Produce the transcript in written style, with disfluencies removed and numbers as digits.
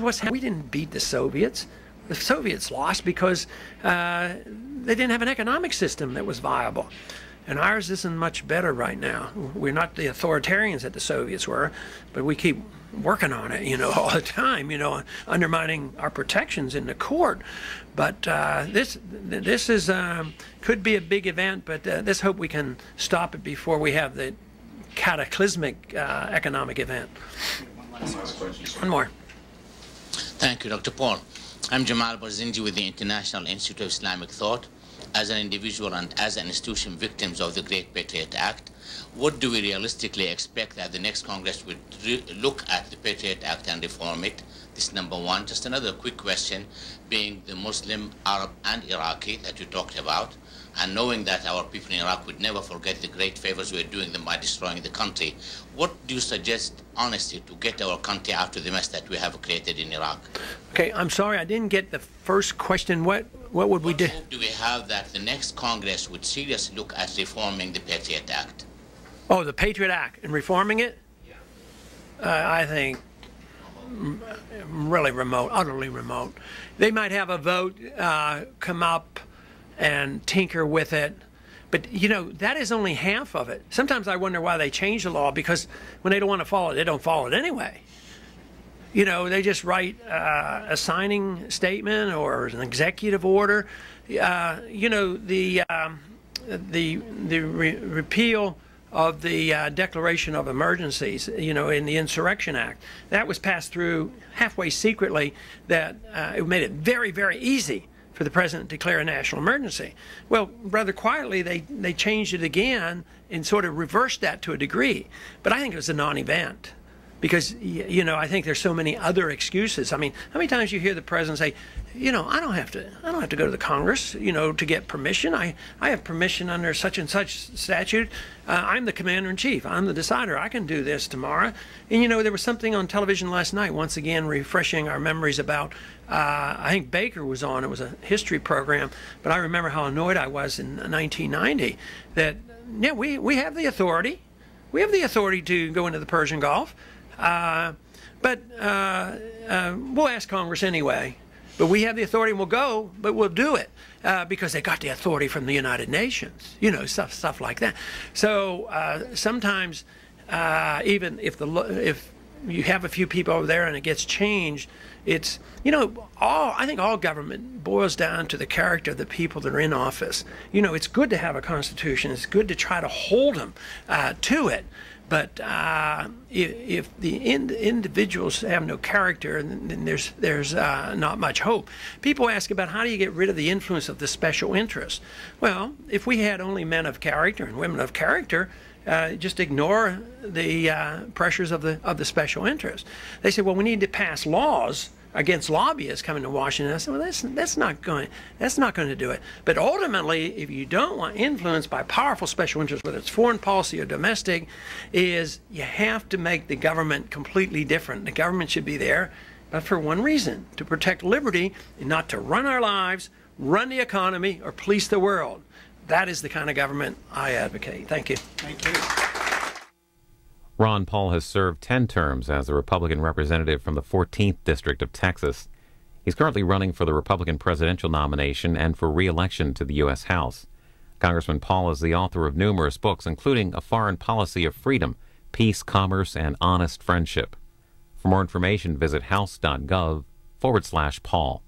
what's happening. We didn't beat the Soviets. The Soviets lost because they didn't have an economic system that was viable. And ours isn't much better right now. We're not the authoritarians that the Soviets were, but we keep working on it, you know, all the time, you know, undermining our protections in the court. But this is could be a big event, but let's hope we can stop it before we have the cataclysmic economic event. One more. Thank you, Dr. Paul. I'm Jamal Barzinji with the International Institute of Islamic Thought. As an individual and as an institution victims of the Great Patriot Act, what do we realistically expect that the next Congress would look at the Patriot Act and reform it? This is number one. Just another quick question, being the Muslim, Arab and Iraqi that you talked about, and knowing that our people in Iraq would never forget the great favors we're doing them by destroying the country, what do you suggest, honestly, to get our country out of the mess that we have created in Iraq? Okay, I'm sorry, I didn't get the first question. What would we do? What hope do we have that the next Congress would seriously look at reforming the Patriot Act? Oh, the Patriot Act and reforming it? Yeah. I think really remote, utterly remote. They might have a vote come up and tinker with it. But, you know, that is only half of it. Sometimes I wonder why they change the law, because when they don't want to follow it, they don't follow it anyway. You know, they just write a signing statement or an executive order. You know, the repeal of the Declaration of Emergencies, you know, in the Insurrection Act, that was passed through halfway secretly. That it made it very, very easy for the president to declare a national emergency. Well, rather quietly, they changed it again and sort of reversed that to a degree. But I think it was a non-event. Because, you know, I think there's so many other excuses. I mean, how many times you hear the president say, you know, I don't have to go to the Congress, you know, to get permission. I have permission under such and such statute. I'm the commander-in-chief. I'm the decider. I can do this tomorrow. And, you know, there was something on television last night, once again, refreshing our memories about, I think Baker was on. It was a history program. But I remember how annoyed I was in 1990 that, yeah, we have the authority. We have the authority to go into the Persian Gulf. But we'll ask Congress anyway. But we have the authority and we'll go, but we'll do it because they got the authority from the United Nations, you know, stuff like that. So sometimes even if you have a few people over there and it gets changed, it's, you know, I think all government boils down to the character of the people that are in office. You know, it's good to have a constitution. It's good to try to hold them to it. But if the individuals have no character, then there's not much hope. People ask about how do you get rid of the influence of the special interests. Well, if we had only men of character and women of character, just ignore the pressures of the special interest. They say, well, we need to pass laws against lobbyists coming to Washington. I said, well, that's not going to do it. But ultimately, if you don't want influence by powerful special interests, whether it's foreign policy or domestic, is you have to make the government completely different. The government should be there, but for one reason: to protect liberty and not to run our lives, run the economy, or police the world. That is the kind of government I advocate. Thank you. Thank you. Ron Paul has served 10 terms as a Republican representative from the 14th District of Texas. He's currently running for the Republican presidential nomination and for re-election to the U.S. House. Congressman Paul is the author of numerous books, including A Foreign Policy of Freedom, Peace, Commerce, and Honest Friendship. For more information, visit house.gov/Paul.